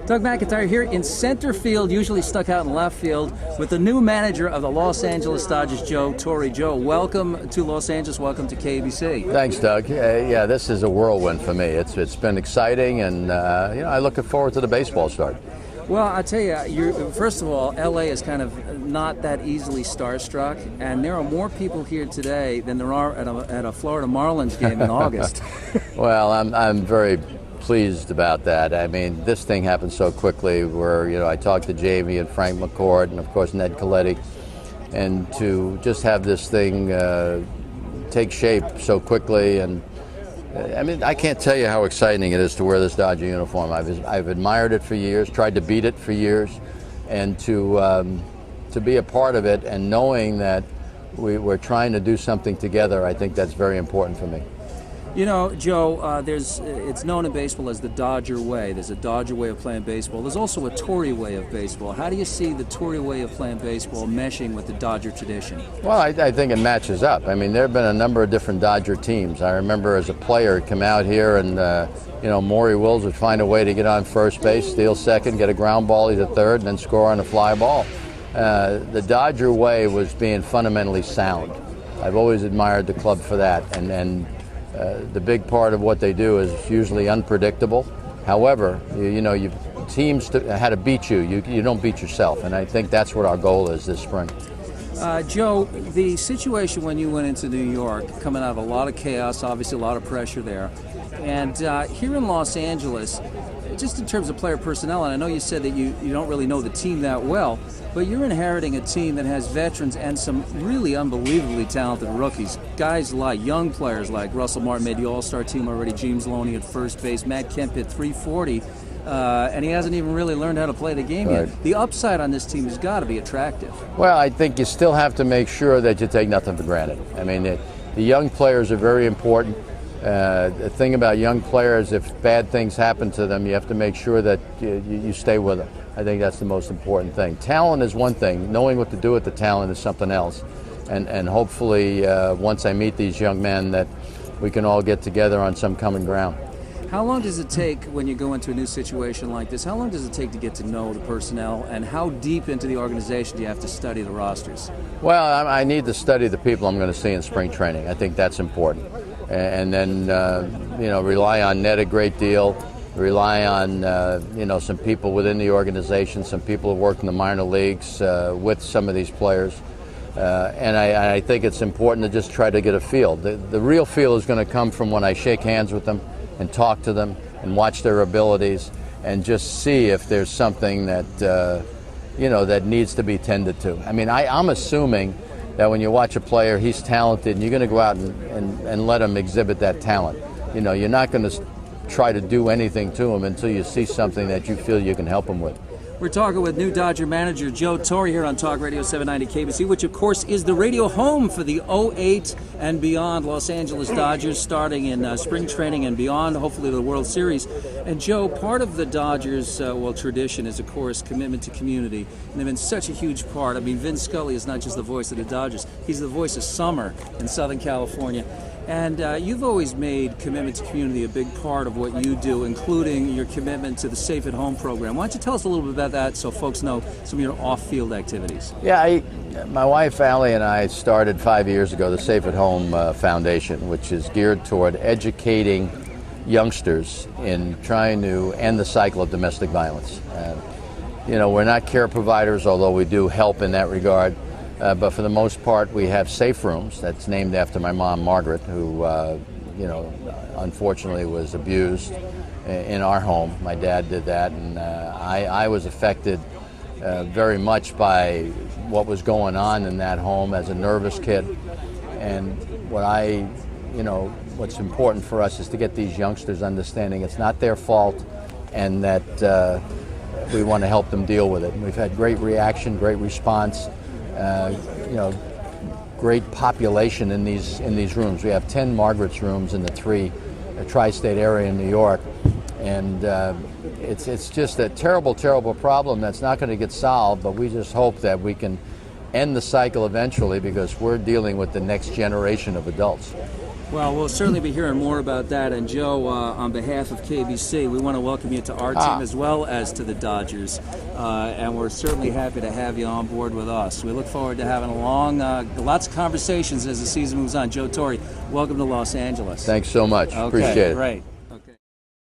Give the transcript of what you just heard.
Doug McIntyre here in center field, usually stuck out in left field, with the new manager of the Los Angeles Dodgers, Joe Torre. Joe, welcome to Los Angeles. Welcome to KABC. Thanks, Doug. Yeah, this is a whirlwind for me. It's been exciting, and I look forward to the baseball start. Well, I tell you, first of all, LA is kind of not that easily starstruck, and there are more people here today than there are at a Florida Marlins game in August. Well, I'm very pleased about that. I mean, this thing happened so quickly where, I talked to Jamie and Frank McCord and, of course, Ned Coletti, and to just have this thing take shape so quickly. And I mean, I can't tell you how exciting it is to wear this Dodger uniform. I've admired it for years, tried to beat it for years, and to be a part of it and knowing that we're trying to do something together, I think that's very important for me. You know, Joe, it's known in baseball as the Dodger way. There's a Dodger way of playing baseball. There's also a Torre way of baseball. How do you see the Torre way of playing baseball meshing with the Dodger tradition? Well, I think it matches up. I mean, there have been a number of different Dodger teams. I remember as a player, come out here and, Maury Wills would find a way to get on first base, steal second, get a ground ball to third, and then score on a fly ball. The Dodger way was being fundamentally sound. I've always admired the club for that. And the big part of what they do is usually unpredictable. However, teams how to beat you. You don't beat yourself, and I think that's what our goal is this spring. Joe, the situation when you went into New York, coming out of a lot of chaos, obviously a lot of pressure there, and here in Los Angeles, just in terms of player personnel, and I know you said that you don't really know the team that well, but you're inheriting a team that has veterans and some really unbelievably talented rookies. Guys like young players like Russell Martin made the All-Star team already, James Loney at first base, Matt Kemp hit .340, and he hasn't even really learned how to play the game yet. The upside on this team has got to be attractive. Well, I think you still have to make sure that you take nothing for granted. I mean, the young players are very important. The thing about young players, if bad things happen to them, you have to make sure that you stay with them. I think that's the most important thing. Talent is one thing. Knowing what to do with the talent is something else. And hopefully, once I meet these young men, that we can all get together on some common ground. How long does it take when you go into a new situation like this? How long does it take to get to know the personnel, and how deep into the organization do you have to study the rosters? Well, I need to study the people I'm going to see in spring training. I think that's important. And then, rely on Ned a great deal, rely on, some people within the organization, some people who work in the minor leagues with some of these players. And I think it's important to just try to get a feel. The real feel is going to come from when I shake hands with them and talk to them and watch their abilities and just see if there's something that, that needs to be tended to. I mean, I'm assuming that when you watch a player, he's talented, and you're going to go out and let him exhibit that talent. You're not going to try to do anything to him until you see something that you feel you can help him with. We're talking with new Dodger manager Joe Torre here on Talk Radio 790 KBC, which of course is the radio home for the 08 and beyond Los Angeles Dodgers, starting in spring training and beyond, hopefully the World Series. And Joe, part of the Dodgers' tradition is, of course, commitment to community, and they've been such a huge part. I mean, Vin Scully is not just the voice of the Dodgers; he's the voice of summer in Southern California. And you've always made commitment to community a big part of what you do, including your commitment to the Safe at Home program. Why don't you tell us a little bit about that so folks know some of your off-field activities? Yeah, my wife Allie and I started 5 years ago the Safe at Home Foundation, which is geared toward educating youngsters in trying to end the cycle of domestic violence. We're not care providers, although we do help in that regard. But for the most part, we have safe rooms. That's named after my mom, Margaret, who, unfortunately was abused in our home. My dad did that, and I was affected very much by what was going on in that home as a nervous kid. And what's important for us is to get these youngsters understanding it's not their fault, and that we want to help them deal with it. And we've had great reaction, great response. Great population in these rooms. We have 10 Margaret's rooms in the tri-state area in New York, and it's just a terrible, terrible problem that's not going to get solved, but we just hope that we can end the cycle eventually, because we're dealing with the next generation of adults. Well, we'll certainly be hearing more about that. And Joe, on behalf of KBC, we want to welcome you to our team as well as to the Dodgers. And we're certainly happy to have you on board with us. We look forward to having lots of conversations as the season moves on. Joe Torre, welcome to Los Angeles. Thanks so much. Okay, Appreciate it. Great.